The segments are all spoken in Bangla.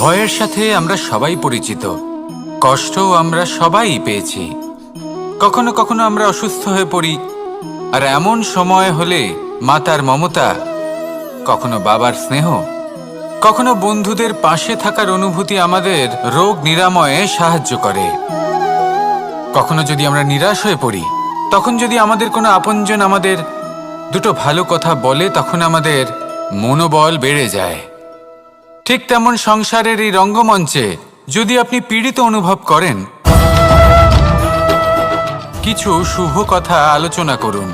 ভয়ের সাথে আমরা সবাই পরিচিত, কষ্টও আমরা সবাই পেয়েছি। কখনো কখনো আমরা অসুস্থ হয়ে পড়ি, আর এমন সময় হলে মাতার মমতা, কখনো বাবার স্নেহ, কখনো বন্ধুদের পাশে থাকার অনুভূতি আমাদের রোগ নিরাময়ে সাহায্য করে। কখনো যদি আমরা নিরাশ হয়ে পড়ি, তখন যদি আমাদের কোনো আপনজন আমাদের দুটো ভালো কথা বলে, তখন আমাদের মনোবল বেড়ে যায়। ঠিক তেমন সংসারের এই রঙ্গমঞ্চে যদি আপনি পীড়িত অনুভব করেন, কিছু শুভ কথা আলোচনা করুন,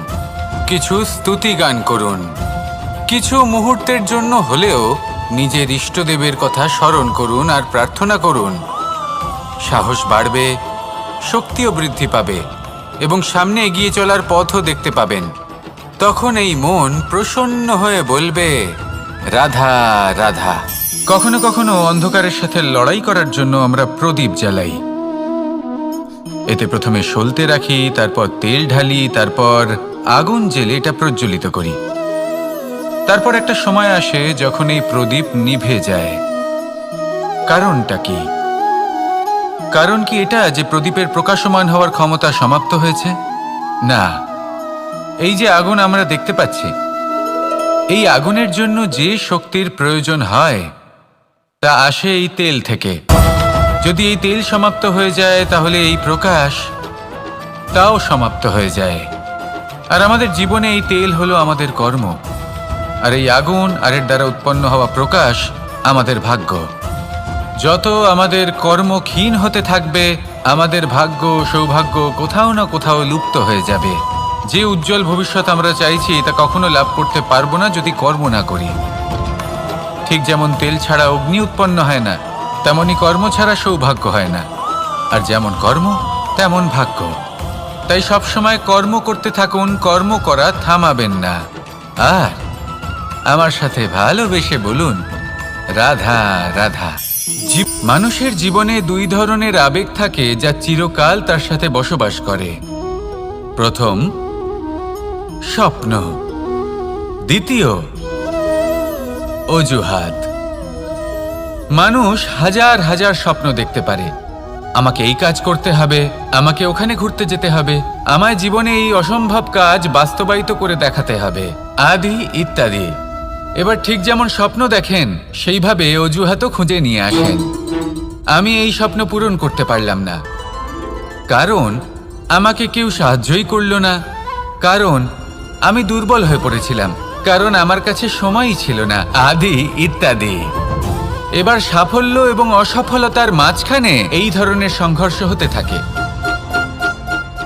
কিছু স্তুতি গান করুন, কিছু মুহূর্তের জন্য হলেও নিজের ইষ্টদেবের কথা স্মরণ করুন আর প্রার্থনা করুন। সাহস বাড়বে, শক্তিও বৃদ্ধি পাবে এবং সামনে এগিয়ে চলার পথও দেখতে পাবেন। তখন এই মন প্রসন্ন হয়ে বলবে, রাধা রাধা। কখনো কখনো অন্ধকারের সাথে লড়াই করার জন্য আমরা প্রদীপ জ্বালাই। এতে প্রথমে সলতে রাখি, তারপর তেল ঢালি, তারপর আগুন জ্বেলে এটা প্রজ্বলিত করি। তারপর একটা সময় আসে যখন এই প্রদীপ নিভে যায়। কারণটা কি? কারণ কি এটা যে প্রদীপের প্রকাশমান হওয়ার ক্ষমতা সমাপ্ত হয়েছে? না, এই যে আগুন আমরা দেখতে পাচ্ছি, এই আগুনের জন্য যে শক্তির প্রয়োজন হয় তা আসে এই তেল থেকে। যদি এই তেল সমাপ্ত হয়ে যায়, তাহলে এই প্রকাশ তাও সমাপ্ত হয়ে যায়। আর আমাদের জীবনে এই তেল হলো আমাদের কর্ম, আর এই আগুন আর এর দ্বারা উৎপন্ন হওয়া প্রকাশ আমাদের ভাগ্য। যত আমাদের কর্ম ক্ষীণ হতে থাকবে, আমাদের ভাগ্য সৌভাগ্য কোথাও না কোথাও লুপ্ত হয়ে যাবে। যে উজ্জ্বল ভবিষ্যৎ আমরা চাইছি তা কখনো লাভ করতে পারবো না যদি কর্ম না করি। ঠিক যেমন তেল ছাড়া অগ্নি উৎপন্ন হয় না, তেমনি কর্ম ছাড়া সৌভাগ্য হয় না। আর যেমন কর্ম তেমন ভাগ্য। তাই সবসময় কর্ম করতে থাকুন, কর্ম করা থামাবেন না। আর আমার সাথে ভালোবেসে বলুন, রাধা রাধা। মানুষের জীবনে দুই ধরনের আবেগ থাকে যা চিরকাল তার সাথে বসবাস করে। প্রথম, স্বপ্ন। দ্বিতীয়, অজুহাত। মানুষ হাজার হাজার স্বপ্ন দেখতে পারে। আমাকে এই কাজ করতে হবে, আমাকে ওখানে ঘুরতে যেতে হবে, আমায় জীবনে এই অসম্ভব কাজ বাস্তবায়িত করে দেখাতে হবে, আদি ইত্যাদি। এবার ঠিক যেমন স্বপ্ন দেখেন, সেইভাবে অজুহাতও খুঁজে নিয়ে আসেন। আমি এই স্বপ্ন পূরণ করতে পারলাম না, কারণ আমাকে কেউ সাহায্যই করল না, কারণ আমি দুর্বল হয়ে পড়েছিলাম, কারণ আমার কাছে সময়ই ছিল না, আদি ইত্যাদি। এবার সাফল্য এবং অসফলতার মাঝখানে এই ধরনের সংঘর্ষ হতে থাকে।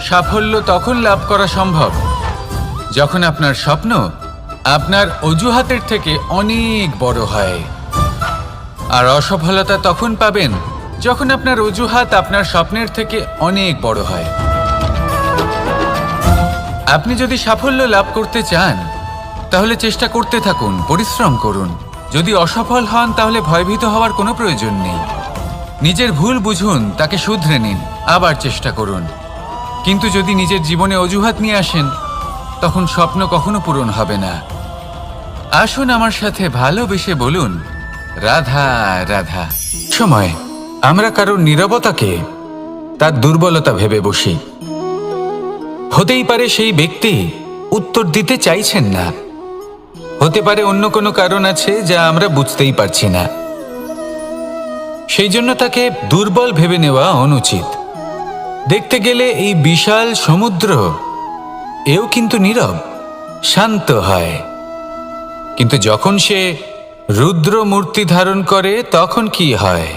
সাফল্য তখন লাভ করা সম্ভব যখন আপনার স্বপ্ন আপনার অজুহাতের থেকে অনেক বড় হয়, আর অসফলতা তখন পাবেন যখন আপনার অজুহাত আপনার স্বপ্নের থেকে অনেক বড় হয়। আপনি যদি সাফল্য লাভ করতে চান, তাহলে চেষ্টা করতে থাকুন, পরিশ্রম করুন। যদি অসফল হন, তাহলে ভয়ভীত হওয়ার কোনো প্রয়োজন নেই। নিজের ভুল বুঝুন, তাকে শুধরে নিন, আবার চেষ্টা করুন। কিন্তু যদি নিজের জীবনে অজুহাত নিয়ে আসেন, তখন স্বপ্ন কখনো পূরণ হবে না। আসুন আমার সাথে ভালোবেসে বলুন, রাধা রাধা। সময় আমরা কারোর নীরবতাকে তার দুর্বলতা ভেবে বসি। হতেই পারে সেই ব্যক্তি উত্তর দিতে চাইছেন না, হতে পারে অন্য কোনো কারণ আছে যা আমরা বুঝতেই পারছি না। সেই জন্য তাকে দুর্বল ভেবে নেওয়া অনুচিত। দেখতে গেলে এই বিশাল সমুদ্র এও কিন্তু নীরব, শান্ত হয়। কিন্তু যখন সে রুদ্র মূর্তি ধারণ করে, তখন কি হয়?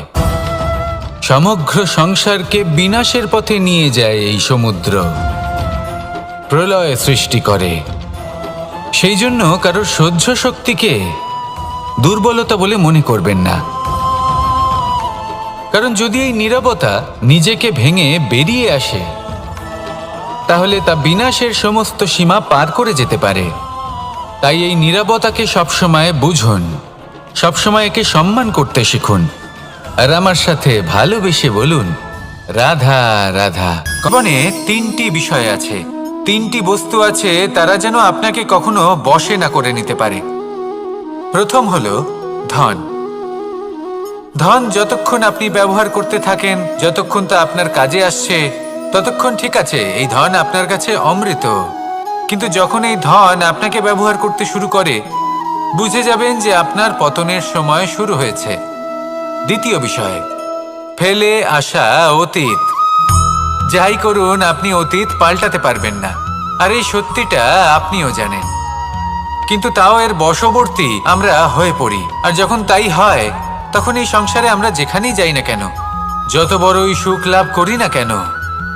সমগ্র সংসারকে বিনাশের পথে নিয়ে যায় এই সমুদ্র, প্রলয় সৃষ্টি করে। সেই জন্য কারোর সহ্য শক্তিকে দুর্বলতা বলে মনে করবেন না, কারণ যদি এই নীরবতা নিজেকে ভেঙে বেরিয়ে আসে, তাহলে তা বিনাশের সমস্ত সীমা পার করে যেতে পারে। তাই এই নীরবতাকে সবসময় বুঝুন, সবসময় একে সম্মান করতে শিখুন, আর আমার সাথে ভালোবেসে বলুন, রাধা রাধা। জীবনে তিনটি বিষয় আছে, তিনটি বস্তু আছে, তারা যেন আপনাকে কখনো বশে না করে নিতে পারে। প্রথম হলো ধন। ধন যতক্ষণ আপনি ব্যবহার করতে থাকেন, যতক্ষণ তা আপনার কাজে আসছে, ততক্ষণ ঠিক আছে, এই ধন আপনার কাছে অমৃত। কিন্তু যখন এই ধন আপনাকে ব্যবহার করতে শুরু করে, বুঝে যাবেন যে আপনার পতনের সময় শুরু হয়েছে। দ্বিতীয় বিষয়, ফেলে আসা অতীত। যাই করুন, আপনি অতীত পাল্টাতে পারবেন না, আর এই সত্যিটা আপনিও জানেন। কিন্তু তাও এর বশবর্তী আমরা হয়ে পড়ি, আর যখন তাই হয়, তখন এই সংসারে আমরা যেখানেই যাই না কেন, যত বড়ই সুখ লাভ করি না কেন,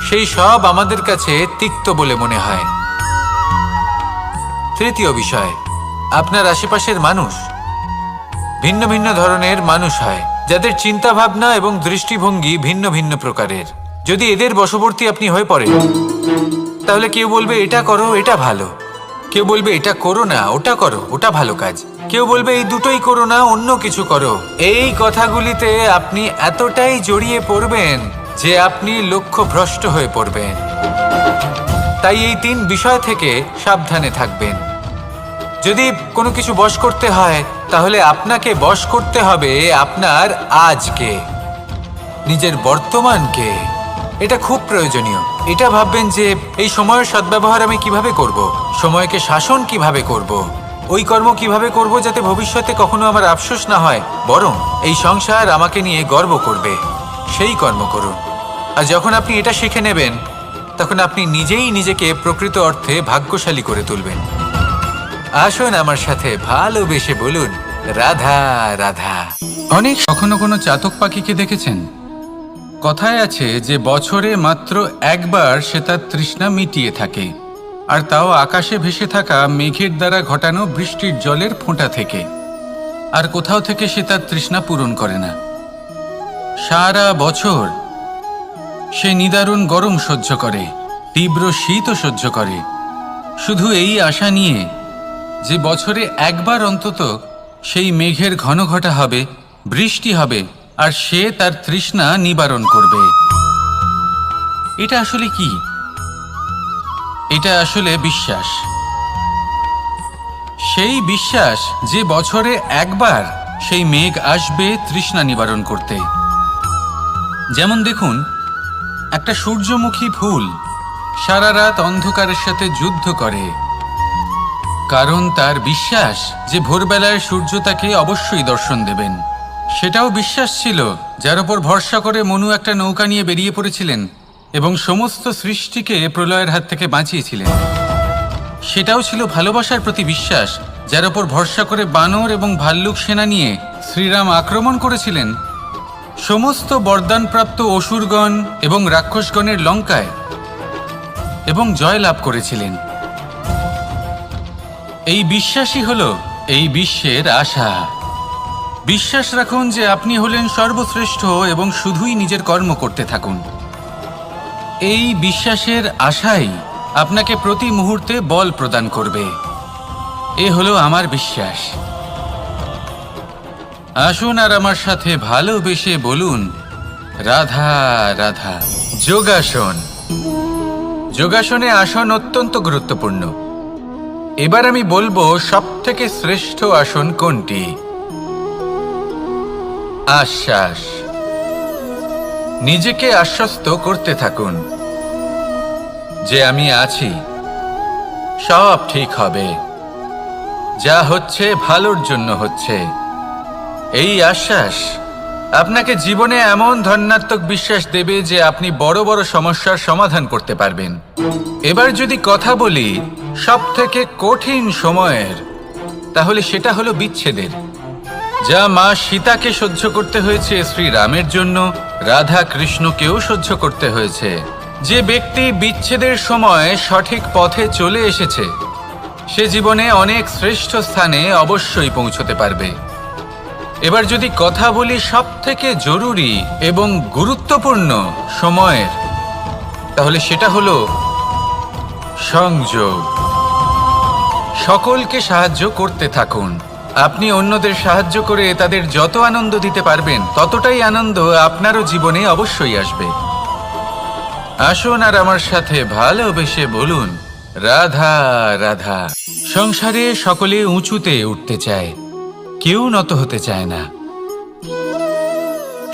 সেই সব আমাদের কাছে তিক্ত বলে মনে হয়। তৃতীয় বিষয়, আপনার আশেপাশের মানুষ ভিন্ন ভিন্ন ধরনের মানুষ হয়, যাদের চিন্তা ভাবনা এবং দৃষ্টিভঙ্গি ভিন্ন ভিন্ন প্রকারের। যদি এদের বশবর্তী আপনি হয়ে পড়েন, তাহলে কেউ বলবে এটা করো, এটা ভালো। কেউ বলবে এটা করো না, ওটা করো, ওটা ভালো কাজ। কেউ বলবে এই দুটোই করো না, অন্য কিছু করো। এই কথাগুলিতে আপনি এতটাই জড়িয়ে পড়বেন যে আপনি লক্ষ্যভ্রষ্ট হয়ে পড়বেন। তাই এই 3 বিষয় থেকে সাবধানে থাকবেন। যদি কোনো কিছু বশ করতে হয়, তাহলে আপনাকে বশ করতে হবে আপনার আজকে, নিজের বর্তমানকে। এটা খুব প্রয়োজনীয়। এটা ভাববেন যে এই সময়ের সদ্ব্যবহার আমি কিভাবে করব, সময়কে শাসন কিভাবে করব, ওই কর্ম কিভাবে করব যাতে ভবিষ্যতে কখনো আমার আফসোস না হয়, বরং এই সংসার আমাকে নিয়ে গর্ব করবে, সেই কর্ম করুন। আর যখন আপনি এটা শিখে নেবেন, তখন আপনি নিজেই নিজেকে প্রকৃত অর্থে ভাগ্যশালী করে তুলবেন। আসুন আমার সাথে ভালোবেসে বলুন, রাধা রাধা। অনেক কখনো কোনো চাতক পাখিকে দেখেছেন? কথায় আছে যে বছরে মাত্র একবার সে তার তৃষ্ণা মিটিয়ে থাকে, আর তাও আকাশে ভেসে থাকা মেঘের দ্বারা ঘটানো বৃষ্টির জলের ফোঁটা থেকে। আর কোথাও থেকে সে তার তৃষ্ণা পূরণ করে না। সারা বছর সে নিদারুণ গরম সহ্য করে, তীব্র শীতও সহ্য করে, শুধু এই আশা নিয়ে যে বছরে একবার অন্তত সেই মেঘের ঘন ঘটা হবে, বৃষ্টি হবে, আর সে তার তৃষ্ণা নিবারণ করবে। এটা আসলে কি? এটা আসলে বিশ্বাস। সেই বিশ্বাস যে বছরে একবার সেই মেঘ আসবে তৃষ্ণা নিবারণ করতে। যেমন দেখুন, একটা সূর্যমুখী ফুল সারা রাত অন্ধকারের সাথে যুদ্ধ করে, কারণ তার বিশ্বাস যে ভোরবেলায় সূর্য তাকে অবশ্যই দর্শন দেবেন। সেটাও বিশ্বাস ছিল যার উপর ভরসা করে মনু একটা নৌকা নিয়ে বেরিয়ে পড়েছিলেন এবং সমস্ত সৃষ্টিকে প্রলয়ের হাত থেকে বাঁচিয়েছিলেন। সেটাও ছিল ভালোবাসার প্রতি বিশ্বাস, যার উপর ভরসা করে বানর এবং ভাল্লুক সেনা নিয়ে শ্রীরাম আক্রমণ করেছিলেন সমস্ত বরদানপ্রাপ্ত অসুরগণ এবং রাক্ষসগণের লঙ্কায়, এবং জয় লাভ করেছিলেন। এই বিশ্বাসই হলো এই বিশ্বের আশা। বিশ্বাস রাখুন যে আপনি হলেন সর্বশ্রেষ্ঠ এবং শুধুই নিজের কর্ম করতে থাকুন। এই বিশ্বাসের আশাই আপনাকে প্রতি মুহূর্তে বল প্রদান করবে। এ হলো আমার বিশ্বাস। আসুন আর আমার সাথে ভালোবেসে বলুন, রাধা রাধা। যোগাসন। যোগাসনে আসন অত্যন্ত গুরুত্বপূর্ণ। এবার আমি বলবো সবথেকে শ্রেষ্ঠ আসন কোনটি। আশ্বাস। নিজেকে আশ্বস্ত করতে থাকুন যে আমি আছি, সব ঠিক হবে, যা হচ্ছে ভালোর জন্য হচ্ছে। এই আশ্বাস আপনাকে জীবনে এমন ধন্যাত্মক বিশ্বাস দেবে যে আপনি বড় বড় সমস্যার সমাধান করতে পারবেন। এবার যদি কথা বলি সবথেকে কঠিন সময়ের, তাহলে সেটা হলো বিচ্ছেদের। যা মা সীতাকে সহ্য করতে হয়েছে শ্রীরামের জন্য, রাধা কৃষ্ণকেও সহ্য করতে হয়েছে। যে ব্যক্তি বিচ্ছেদের সময় সঠিক পথে চলে এসেছে, সে জীবনে অনেক শ্রেষ্ঠ স্থানে অবশ্যই পৌঁছতে পারবে। এবার যদি কথা বলি সবথেকে জরুরি এবং গুরুত্বপূর্ণ সময়ের, তাহলে সেটা হলো সংযোগ। সকলকে সাহায্য করতে থাকুন। আপনি অন্যদের সাহায্য করে তাদের যত আনন্দ দিতে পারবেন, ততটাই আনন্দ আপনারও জীবনে অবশ্যই আসবে। আসুন আর আমার সাথে ভালোবেসে বলুন, রাধা রাধা। সংসারে সকলে উঁচুতে উঠতে চায়, কেউ নত হতে চায় না।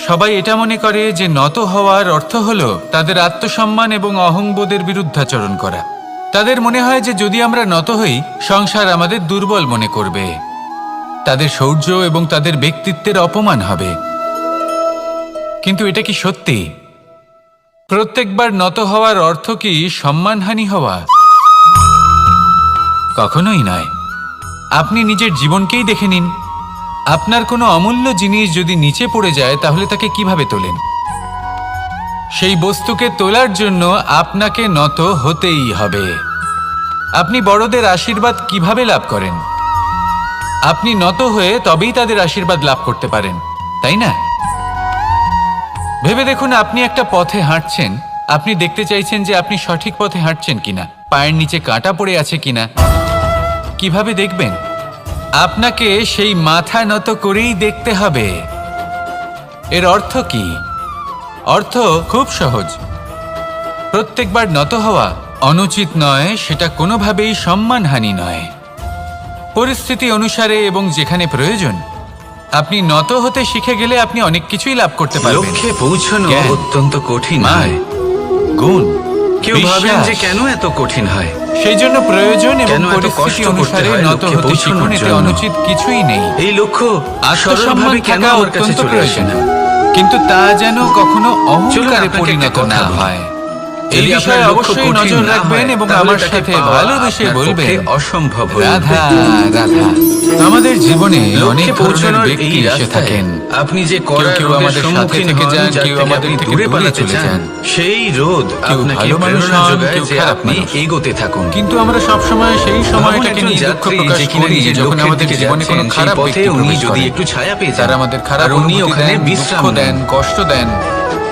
সবাই এটা মনে করে যে নত হওয়ার অর্থ হলো তাদের আত্মসম্মান এবং অহংবোধের বিরুদ্ধাচরণ করা। তাদের মনে হয় যে যদি আমরা নত হই, সংসার আমাদের দুর্বল মনে করবে, তাদের শৌর্য এবং তাদের ব্যক্তিত্বের অপমান হবে। কিন্তু এটা কি সত্যি? প্রত্যেকবার নত হওয়ার অর্থ কি সম্মানহানি হওয়া? কখনোই নয়। আপনি নিজের জীবনকেই দেখে নিন। আপনার কোনো অমূল্য জিনিস যদি নিচে পড়ে যায় তাহলে তাকে কিভাবে তোলেন? সেই বস্তুকে তোলার জন্য আপনাকে নত হতেই হবে। আপনি বড়দের আশীর্বাদ কিভাবে লাভ করেন? আপনি নত হয়ে তবেই তাদের আশীর্বাদ লাভ করতে পারেন, তাই না? ভেবে দেখুন, আপনি একটা পথে হাঁটছেন। আপনি দেখতে চাইছেন যে আপনি সঠিক পথে হাঁটছেন কিনা, পায়ের নিচে কাঁটা পড়ে আছে কিনা। কিভাবে দেখবেন? আপনাকে সেই মাথা নত করেই দেখতে হবে। এর অর্থ কি? অর্থ খুব সহজ। প্রত্যেকবার নত হওয়া অনুচিত নয়, সেটা কোনোভাবেই সম্মানহানি নয়। পরিস্থিতি অনুসারে এবং যেখানে প্রয়োজন আপনি নত হতে শিখে গেলে আপনি অনেক কিছুই লাভ করতে পারবেন। লক্ষ্যে পৌঁছানো অত্যন্ত কঠিন হয়। গুণ, কেউ ভাবেন যে কেন এত কঠিন হয়? সেই জন্য প্রয়োজন এবং পরিস্থিতি অনুসারে নত হতে শিখুন। এতে অনুচিত কিছুই নেই। এই লক্ষ্য আত্মসম্মান কেন থাকা আমার কাছে অত্যন্ত চলে আসে প্রয়োজন, না? কিন্তু তা যেন কখনো অহংকারে আপনাকে পরিণত একটা কথা না বলি। হয়। এই যদি বিষয়ে আপনার লক্ষ্য অবশ্যই কঠিন নজর না রাখবেন হয়, এবং তাহলে আমার তাকে সাথে পাওয়া ভালোবেসে আপনার বলবেন, পক্ষে অসম্ভব হয়ে রাধা উঠবে। রাধা। আমাদের জীবনে অনেক লক্ষ্যে ধরনের পৌঁছানোর ব্যক্তি এই এসে রাস্তায় থাকেন। আপনি যে কেউ কড়া কেউ রোদের আমাদের সাথে সম্মুখীন থেকে হন, যান, যার কেউ থেকে আমাদের আপনি থেকে দূরে দূরে পালাতে চলে চান, যান। সেই রোদ কেউ আপনাকে ভালো মানুষ প্রেরণা হন, যোগায় কেউ যে খারাপ আপনি মানুষ। এগোতে থাকুন। কিন্তু আমরা সবসময় সেই সময়টাকে ভাবুন নিয়ে একজন দুঃখ যাত্রী প্রকাশ যে কিনা করি নিজের যখন লক্ষ্যের আমাদের দিকে জীবনে কোনো যাচ্ছেন, সেই খারাপ পথে ব্যক্তি উনি প্রবেশ যদি করেন। একটু ছায়া পেয়ে যান, তারা আমাদের খারাপ আর উনি অনুভূতি ওখানে দেন, বিশ্রাম দুঃখ নেন, দেন, কষ্ট দেন।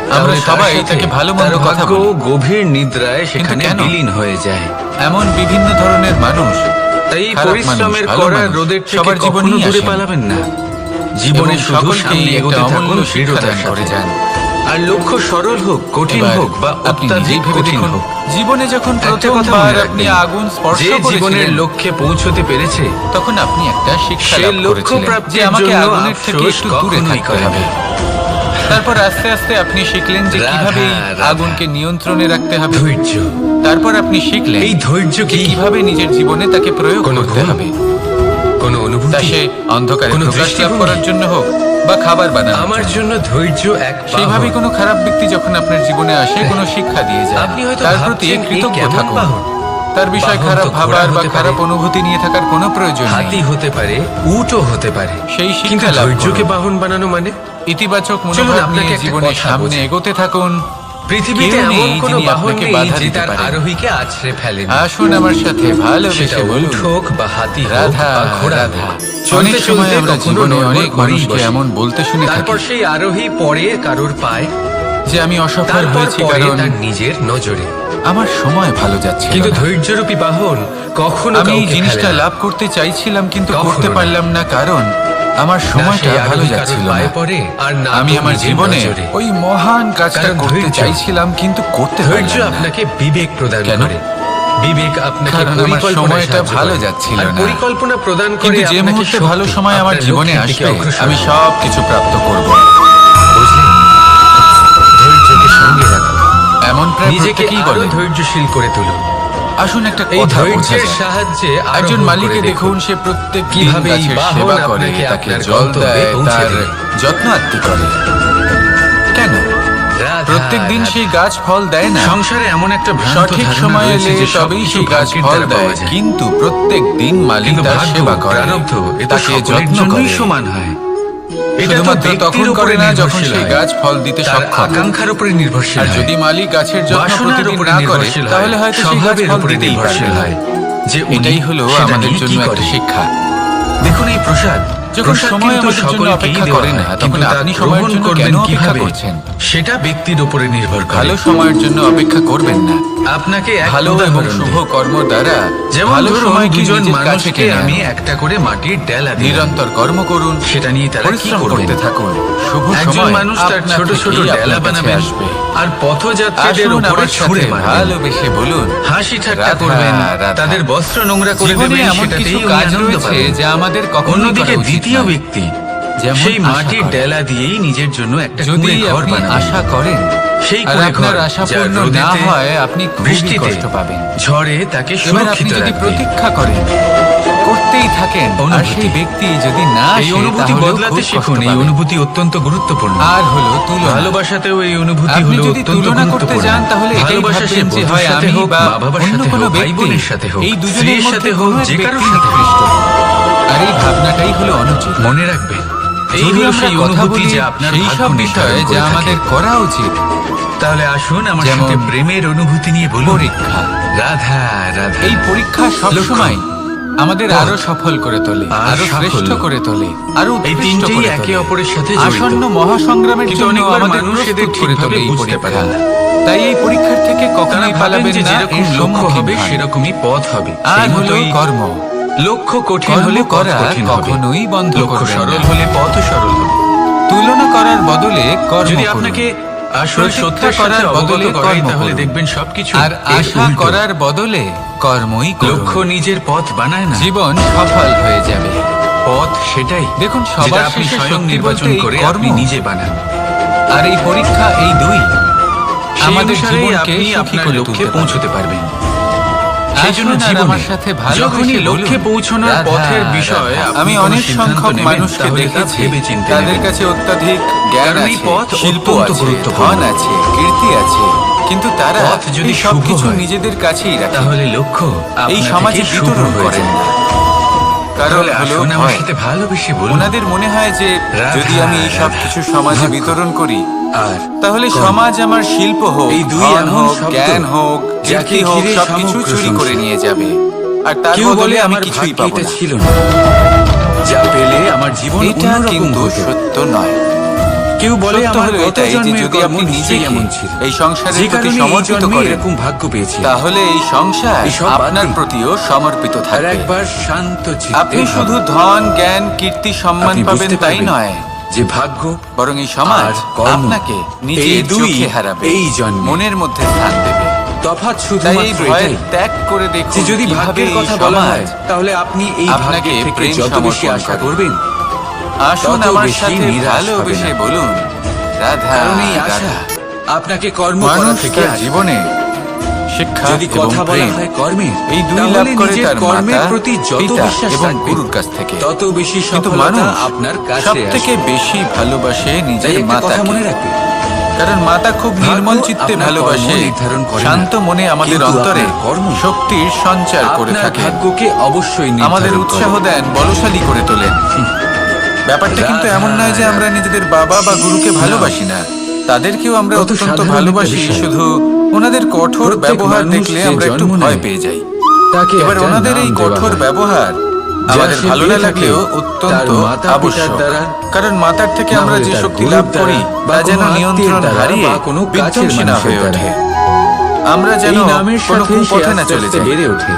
আমরা তাহলে তার সবাই সাথে তাকে ভালো মন্দ তার কথা ভাগ্য বলি। গভীর নিদ্রায় সেখানে কেন? বিলীন হয়ে যায়। এমন বিভিন্ন ধরনের মানুষ, তাই খারাপ পরিশ্রমের মানুষ, ভালো কড়া মানুষ, রোদের থেকে সবার কখনো জীবনেই দূরে আসেন। পালাবেন না। জীবনে এবং শুধু সকলকেই সামনে একটা এগোতে থাকুন অমূল্য শিক্ষা দৃঢ়তার দান করে সাথে। যান। আর লক্ষ্য সরল হোক, কঠিন এবার হোক বা আপনি অত্যাধিক নিজেই ভেবে কঠিন দেখুন, হোক, জীবনে যখন একটা কথা প্রথমবার মনে আপনি রাখবেন, আগুন স্পর্শ যে জীবনের করেছিলেন, লক্ষ্যে পৌঁছতে পেরেছে তখন আপনি একটা শিক্ষা সে লাভ লক্ষ্য করেছিলেন যে প্রাপ্তির আমাকে জন্য আগুনের থেকে আফসোস একটু দূরে কখনোই থাকতে করে হবে। না। তারপর আস্তে আস্তে আপনি শিখলেন যে রাধা, কিভাবে এই রাধা। আগুনকে নিয়ন্ত্রণে রাখতে হবে। ধৈর্য, তারপর আপনি শিখলেন এই ধৈর্য যে কি কিভাবে নিজের জীবনে তাকে প্রয়োগ কোনো করতে গুণ? হবে। কোনো তা অনুভূতি, সে অন্ধকারে কোনো প্রকাশ লাভ দৃষ্টিভঙ্গি? করার জন্য হোক বা খাবার বানানো। আমার জন্য ধৈর্য এক সেইভাবে বাহন। কোনো খারাপ ব্যক্তি যখন আপনার জীবনে আসে কোনো শিক্ষা দিয়ে যায়, আপনি হয়তো তার প্রতি ভাবছেন, কৃতজ্ঞ এই কেমন থাকুন। বাহন? তার বিষয়ে বাহন খারাপ তো ভাবার ঘোড়া বা হতে খারাপ পারে, অনুভূতি নিয়ে থাকার কোনো প্রয়োজন হাতি নেই। হতে পারে, উটও হতে পারে, সেই কিন্তু শিক্ষা লাভ ধৈর্যকে করুন। বাহন বানানো মানে ইতিবাচক চলুন মনোভাব আপনাকে নিয়ে একটা জীবনে কথা সামনে বোঝাই। এগোতে থাকুন। পৃথিবীতে কেউ নেই এমন কোনো যিনি বাহন আপনাকে নেই বাধা যে দিতে তার পারে। আরোহীকে আছড়ে ফেলেন। আসুন আমার সাথে সেটা ভালোবেসে বলুন, উট হোক বা হাতি হোক রাধা বা ঘোড়া রাধা। হোক। অনেক চলতে সময় চলতে আমরা কখনো জীবনে নড়বড় অনেক করেই মানুষকে বসি। এমন বলতে শুনে তারপর থাকি সেই আরোহী পড়ে কারোর পায়, যে আমি অসফল তারপর হয়েছি পড়ে কারণ তার নিজের নজরে। আমার সময় ভালো যাচ্ছে কিন্তু না। ধৈর্যরূপী বাহন কখনো আমি এই কাউকে জিনিসটা ফেলে না। লাভ করতে চাইছিলাম কিন্তু কখনো করতে না। পারলাম না কারণ আমার না সময়টা সেই ভালো আরোহী কারোর যাচ্ছিল পায়ে না। পড়ে, আর না আমি তো আমার নিজের জীবনে নজরে। ওই মহান কাজটা কারণ করতে ধৈর্য- চাইছিলাম কিন্তু করতে ধৈর্য পারলাম না। আপনাকে বিবেক প্রদান কেন? করে। বিবেক আপনাকে কারণ আমার পরিকল্পনায় সময়টা সাহায্য ভালো করে। যাচ্ছিল আর না। পরিকল্পনা প্রদান করে কিন্তু যে আপনাকে মুহূর্তে শক্তি, ভালো সময় আমার আপনার জীবনে লক্ষ্যের দিকে আসবে অগ্রসর আমি হন। সব কিছু প্রাপ্ত করব। বুঝলেন? ধৈর্যকে সঙ্গে রাখুন, এমন প্রায় নিজেকে প্রত্যেকেই আরো বলে। ধৈর্যশীল করে তুলুন। আসুন একটা এই কথা বোঝা ধৈর্যের যায়। সাহায্যে একজন আরোহণ মালিকে করে দেখুন, সে প্রত্যেক দিন কিভাবে এই গাছের বাহন সেবা করে, আপনাকে তাকে আপনার জল গন্তব্যে দেয়, পৌঁছে তার দেবে। যত্ন আত্তি করে। কেন? রাধা, প্রত্যেক দিন রাধা। সেই গাছ ফল দেয় না। সংসারে এমন একটা ভ্রান্ত সঠিক ধারণা সময় রয়েছে এলে যে তবেই সবকিছু সেই গাছ ভাগ্যের ফল দ্বারা পাওয়া দেয়, যায়। কিন্তু প্রত্যেক দিন মালিক কিন্তু তার ভাগ্য, সেবা করে, প্রারব্ধ এ তো তাকে সকলের যত্ন জন্যই করে। সমান হয়। এটা তো শুধুমাত্র ব্যক্তির তখন উপরে করে না যখন নির্ভরশীল সেই হয়। গাছ ফল দিতে তার সক্ষম। আকাঙ্ক্ষার উপরে নির্ভরশীল আর হয়। যদি মালিক গাছের যত্ন বাসনার প্রতিদিন উপরে না করে নির্ভরশীল হয়। তাহলে হয়তো সেই গাছ স্বভাবের ফল উপরে দিতেই নির্ভরশীল পারবে না। হয়। যে উনি এটাই হলো সেটা আমাদের নিয়ে জন্য কি একটা করে। শিক্ষা। দেখুন এই প্রসাদ, যখন প্রসাদ সময় কিন্তু আমাদের জন্য সকলকেই অপেক্ষা দেওয়া করে না, হয়, তখন কিন্তু তা আপনি সময়ের গ্রহণ জন্য করবেন কেন অপেক্ষা কিভাবে, করছেন? সেটা ব্যক্তির উপরে নির্ভর করে। ভালো সময়ের জন্য অপেক্ষা করবেন না। আপনাকে এক ভালো এবং উদাহরণ শুভ দিই। কর্ম দ্বারা যেমন ভালো ধরুন সময়কে দুজন নিজের কাছে মানুষকে টেনে আমি আনুন। একটা করে মাটির ডেলা দিলাম। নিরন্তর কর্ম করুন, সেটা নিয়ে তারা কি পরিশ্রম করবেন? করতে থাকুন। শুভ একজন সময় মানুষ তার আপনা ছোট ছোট থেকেই ডেলা আপনার কাছে বানাবেন আসবে। আর পথযাত্রীদের আসুন উপরে আমার ছুঁড়ে সাথে মারবেন। ভালোবেসে বলুন, হাসি ঠাট্টা রাধা, করবেন, রাধা। তাদের বস্ত্র নোংরা করে জীবনে দেবেন, এমন কিছু সেটাতেই উনি কাজ আনন্দ রয়েছে পাবেন। যা আমাদের কখনোই অন্যদিকে করা উচিত দ্বিতীয় নয়। ব্যক্তি যেমন সেই আশা মাটির করেন। ডেলা দিয়েই নিজের জন্য একটা যদি কুঁড়ে ঘর আপনি বানাবেন। আশা করেন সেই আর কুঁড়ে আপনার ঘর আশা যা পূর্ণ না রোদেতে, হয়, আপনি খুবই বৃষ্টিতে, কষ্ট পাবেন। ঝড়ে তাকে এবার আপনি সুরক্ষিত যদি রাখবে। প্রতীক্ষা করেন, করতেই থাকেন, আর অনুভূতি। সেই ব্যক্তি যদি না এই আসে, অনুভূতি তাহলেও বদলাতে খুব শিখুন। কষ্ট এই পাবেন। অনুভূতি অত্যন্ত গুরুত্বপূর্ণ। আর হলো তুলনা। ভালোবাসাতেও এই অনুভূতি আপনি হলো যদি অত্যন্ত তুলনা করতে গুরুত্বপূর্ণ। যান, তাহলে এটাই ভালোবাসা সে ভাববেন যে বন্ধুর হয় সাথে আমি হোক, বা মা বাবার অন্য সাথে কোনো হোক, ভাই ব্যক্তি, বোনের সাথে হোক, এই দুজনের স্ত্রীর মধ্যে সাথে হোক, কোনো এক যে কারোর ব্যক্তি সাথে হোক। নিকৃষ্ট। আর এই ভাবনাটাই হলো অনুচিত। মনে রাখবেন, এই যদি হলো আমরা সেই কথা অনুভূতি বলি যা আপনার সেই ভাগ্য সব নির্ধারণ বিষয়ে করে যা থাকে। আমাদের করা উচিত, তাহলে আসুন আমার যেমন সাথে প্রেমের অনুভূতি নিয়ে বলুন। পরীক্ষা। রাধা রাধা। এই পরীক্ষা সবসময় আমাদের পথ। আরো সফল করে তোলে, আর আরো সাফল্য। শ্রেষ্ঠ করে তোলে, আরো এই উৎকৃষ্ট তিনটেই করে একে তোলে। অপরের সাথে জড়িত। আসন্ন মহাসংগ্রামের কিন্তু জন্য অনেকবার আমাদের মানুষ এদের প্রস্তুত করে ঠিকভাবে তোলে এই বুঝতে পরীক্ষা। পারেন না। তাই এই পরীক্ষার থেকে তারা কখনোই ভাবেন পালাবেন যে না, যেরকম এর লক্ষ্য সম্মুখীন হবে হন। সেরকমই পথ হবে। আর সেই হলো মতোই কর্ম। লক্ষ্য কঠিন কর্ম হলে পথ করা কঠিন হবে। কখনোই বন্ধ লক্ষ্য করবেন সরল না। হলে পথও সরল হবে। তুলনা করার বদলে কর্ম যদি করুন। আপনাকে আসল প্রতীক্ষা সত্যের সাথে করার অবগত বদলে করাই কর্ম তাহলে করুন। দেখবেন সবকিছু আর এর আশা উল্টো। করার বদলে কর্মই করুন। লক্ষ্য নিজের পথ বানায় না, জীবন সফল হয়ে যাবে। পথ সেটাই দেখুন, যেটা সবার আপনি শেষে স্বয়ং সত্যি নির্বাচন বলতে এই করে কর্ম। আপনি নিজে বানান। আর এই পরীক্ষা, এই দুই সেই আমাদের অনুসারেই জীবনকে আপনি সুখী আপনার করে লক্ষ্যে তুলতে পৌঁছতে পারবেন। সেই আসুন জন্য আর জীবনে আমার সাথে ভালোবেসে যখনই বলুন, লক্ষ্যে পৌঁছানোর রাধা, পথের বিষয়ে রাধা। আপনি আমি কোনো অনেক সিদ্ধান্ত সংখ্যক নেবেন, মানুষকে তাহলে তা দেখেছি, ভেবেচিন্তে তাদের নেবেন। কাছে অত্যাধিক জ্ঞান কারণ এই আছে, পথ শিল্প অত্যন্ত আছে, গুরুত্বপূর্ণ। ধন আছে, কীর্তি আছে, কিন্তু তারা পথ যদি এই শুভ সবকিছু হয়, নিজেদের কাছেই রাখে, তাহলে লক্ষ্য এই আপনা সমাজে থেকেই শুভ বিতরণ হয়ে করেন যায়। না। কারণ তাহলে হলো আসুন আমার ভয়। সাথে ভালোবেসে বলুন, ওনাদের মনে হয় যে রাধা, যদি আমি এই সব রাধা, কিছু সমাজে ভাগ্য। বিতরণ করি, আর তাহলে কর্ম। সমাজ আমার শিল্প হোক, এই দুই ধন এমন হোক, শব্দ, জ্ঞান হোক, যাকে কীর্তি হোক, ঘিরে সবকিছু সমগ্র চুরি করে সংসার। নিয়ে যাবে। আর তার কেউ বদলে বলে আমি আমার কিছুই ভাগ্যে পাবো এটা না। ছিল না, যা পেলে আমার জীবন এটা অন্যরকম কিন্তু হতো। সত্য নয়। কেউ বলে সত্য আমার হলো গত এটাই যে জন্মের যদি কর্ম আপনি নিশ্চয়ই নিজেকে এমন ছিল, এই সংসারের যে প্রতি কারণে এই সমর্পিত জন্মে করেন, এরকম ভাগ্য পেয়েছি। তাহলে এই সংসার এসব বাদ আপনার দিন। প্রতিও সমর্পিত আর থাকবে। একবার শান্ত চিত্তে আপনি ভাবুন। শুধু ধন, জ্ঞান, কীর্তি, সম্মান আপনি পাবেন বুঝতে তাই পারবেন নয়, যে ভাগ্য বরং এই সমাজ আর কর্ম, আপনাকে নিজের এই দুই চোখে হারাবে, এই জন্মে। মনের মধ্যে স্থান দেবে। তফাৎ তাই এই শুধুমাত্র ভয় এটাই ত্যাগ করে দেখুন যে যদি কিভাবে ভাগ্যের এই কথা বলা হয়, সমাজ তাহলে আপনি এই আপনাকে ভাগ্যের থেকে প্রেম যত বেশি সমর্পণ আশা করে। করবেন, আসুন তত আমার বেশি সাথে নিরাশ ভালোবেসে হবে না। বলুন, রাধা, কারণ এই আশা রাধা। আপনাকে কর্ম করা মানুষ থেকে তার আটকায়। জীবনে শিক্ষা যদি এবং কথা বলা প্রেম হয় কর্মের, এই দুই তাহলে লাভ করে নিজের তার কর্মের মাতা, প্রতি যত পিতা বিশ্বাস এবং রাখবেন, গুরুর কাছ থেকে, তত বেশি কিন্তু সফলতা মানুষ আপনার কাছে সব থেকে আসবে। বেশি ভালোবাসে তাই নিজের একটা কথা মাতাকে। মনে রাখবেন, কারণ মাতা খুব ভাগ্য নির্মল চিত্তে আপনার ভালোবাসে, কর্ম নির্ধারণ করে না, শান্ত মনে আমাদের কিন্তু অন্তরে আপনার কর্ম শক্তির সঞ্চার করে আপনার থাকে, ভাগ্যকে অবশ্যই নির্ধারণ আমাদের করে। উৎসাহ দেন, বলশালী করে তোলেন। ব্যাপারটা কিন্তু রাধা, এমন নয় যে আমরা নিজেদের বাবা বা গুরুকে ভালোবাসি না, তাদেরকেও আমরা কত অত্যন্ত সাধারণ ভালোবাসি, একটা বিষয়। শুধু ওনাদের কঠোর প্রত্যেক ব্যবহার মানুষ দেখলে যে আমরা একটু জন্ম ভয় নেয়, পেয়ে যাই। তাকে এবার একটা ওনাদের এই নাম দেওয়া কঠোর হয়। ব্যবহার যা আমাদের সে ভালো পেয়ে না থাকে লাগলেও অত্যন্ত তার মাতা-পিতার আবশ্যক। দ্বারা, কারণ মাতার থেকে না আমরা হলে যে তার শক্তি গুরুর লাভ দ্বারা, করি বা তা যেন কোনো নিয়ন্ত্রণ আত্মীয়ের দ্বারা, হারিয়ে বা কোনো কাছের বিধ্বংসী না মানুষের হয়ে দ্বারা। ওঠে। আমরা যেন এই নামের কোনো সাথে সে কুপথে না আস্তে চলে আস্তে যাই, বেড়ে ওঠে।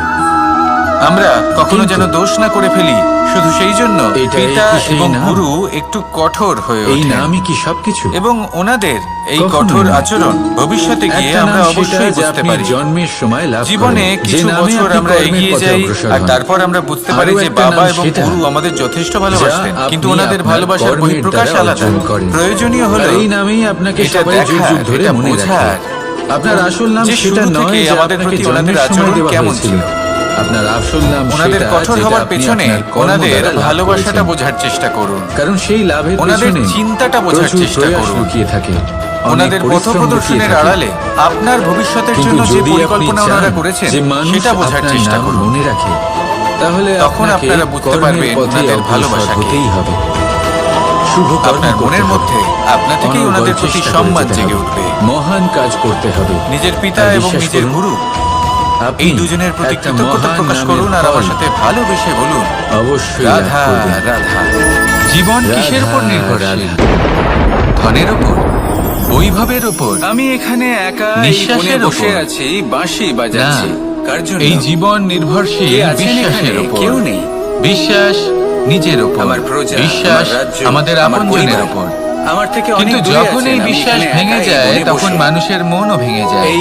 আমরা কখনো কিন্তু যেন দোষ না করে ফেলি, শুধু সেই জন্য এটাই পিতা কি সেই এবং নাম? গুরু একটু কঠোর হয়ে এই ওঠে, নামই কি সবকিছু? এবং ওনাদের এই কখনোই কঠোর নয়। আচরণ ভবিষ্যতে গিয়ে একটা আমরা নাম অবশ্যই সেটা যে বুঝতে আপনি পারি। জন্মের সময় লাভ জীবনে করেন, যে কিছু নামে বছর আপনি আমরা কর্মের এগিয়ে পথে যাই, অগ্রসর আর হন। তারপর আমরা বুঝতে আরো পারি যে একটা বাবা নাম এবং সেটা, গুরু আমাদের যথেষ্ট যা ভালোবাসতেন, আপনি কিন্তু ওনাদের আপনার ভালোবাসার কর্মের বহিঃপ্রকাশ দ্বারা আলাদা। অর্জন করেন। প্রয়োজনীয় হলো আর এই নামেই আপনাকে এটা সবাই যুগ দেখার, যুগ ধরে এটা মনে বোঝার রাখে। আপনার আসল নাম যে সেটা শুরু নয় থেকে যে আমাদের আপনাকে প্রতি ওনাদের জন্মের সময় আচরণ দেওয়া কেমন হয়েছিল। ছিল। আপনার আসল নাম ওনাদের সেটা কঠোর যেটা হবার আপনি পেছনে আপনার কর্ম ওনাদের দ্বারা লাভ ভালোবাসাটা করেছেন। বোঝার চেষ্টা করুন, কারণ সেই লাভের ওনাদের পেছনে চিন্তাটা বোঝার প্রচুর চেষ্টা প্রয়াস করুন। লুকিয়ে থাকে, ওনাদের অনেক পথ পরিশ্রম প্রদর্শনের লুকিয়ে থাকে। আড়ালে আপনার ভবিষ্যতের কিন্তু জন্য যে যদি পরিকল্পনা আপনি ওনারা চান করেছেন যে মানুষ সেটা বোঝার আপনার চেষ্টা নাম করুন, মনে রাখে, তাহলে তখন আপনাকে আপনারা বুঝতে কর্মের পারবেন পথে ওনাদের অগ্রসর ভালোবাসাকে। হতেই হবে। শুভ কর্ম আপনার করতে মনের হবে। মধ্যে আপনা থেকেই অনর্গল ওনাদের প্রতি চেষ্টা করে সম্মান যেতে জেগে হবে। উঠবে। মহান কাজ করতে হবে। নিজের পিতা আর এবং বিশ্বাস নিজের করুন, গুরু আপনি এই দুজনের প্রতি একটা কৃতজ্ঞতা মহান প্রকাশ নামের করুন, আর আমার ফল সাথে ভালোবেসে বলুন, অবশ্যই লাভ রাধা, করবেন। রাধা। জীবন কিসের উপর রাধা, নির্ভরশীল? রাধা। ধনের উপর, বৈভবের উপর, আমি এখানে একা এই বিশ্বাসের কোণে বসে ওপর। আছি, বাঁশি না, বাজাচ্ছি। কার জন্য? এই জীবন নির্ভরশীল কে আছেন বিশ্বাসের এখানে? উপর। কেউ নেই। বিশ্বাস নিজের উপর, আমার প্রজা, বিশ্বাস আমার রাজ্য, আমাদের আমার আপনজনের পরিবার। উপর। আমার থেকে অনেক কিন্তু দূরে যখন আছেন, এই আমি বিশ্বাস এখানে ভেঙে একা এই যায়, কোণে তখন বসে। মানুষের মনও ভেঙে যায়। এই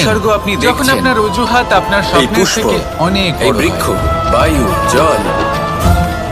উপসর্গ আপনি যখন দেখছেন। আপনার অজুহাত আপনার এই স্বপ্নের পুষ্প, থেকে অনেক এই বড় বৃক্ষ, হয়। বায়ু, জল,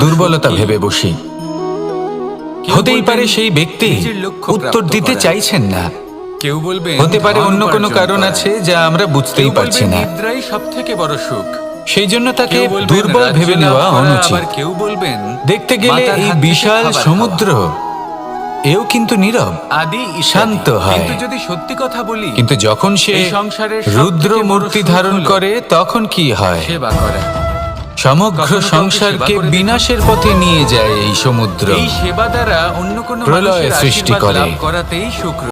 দুর্বলতা ভেবে বসি। হতেই পারে সেই ব্যক্তি নিজের লক্ষ্য উত্তর প্রাপ্ত দিতে করা। চাইছেন না, কেউ বলবেন হতে পারে ধন অন্য কোনো উপার্জন কারণ করা। আছে যা আমরা বুঝতেই পারছি না। নিদ্রাই সবথেকে বড় সুখ। সেই জন্য তাকে কেউ বলবেন দুর্বল রাজ্য ভেবে লাভ নেওয়া করা, অনুচিত। আবার কেউ বলবেন দেখতে গেলে মাতার এই হাত থেকে বিশাল খাবার সমুদ্র এও কিন্তু নীরব, আদি ইত্যাদি। শান্ত হয়। কিন্তু যদি সত্যি কথা বলি, কিন্তু যখন সে এই সংসারের সবথেকে রুদ্র বড় মূর্তি সুখ ধারণ হলো করে তখন কি হয়? সেবা করা। সমগ্র কখনো কাউকে সংসারকে সেবা করে বিনাশের পথে নিয়ে যায় এই সমুদ্র। এই সেবা দ্বারা অন্য কোনো প্রলয় মানুষের সৃষ্টি আশীর্বাদ করে। লাভ করাতেই সুখ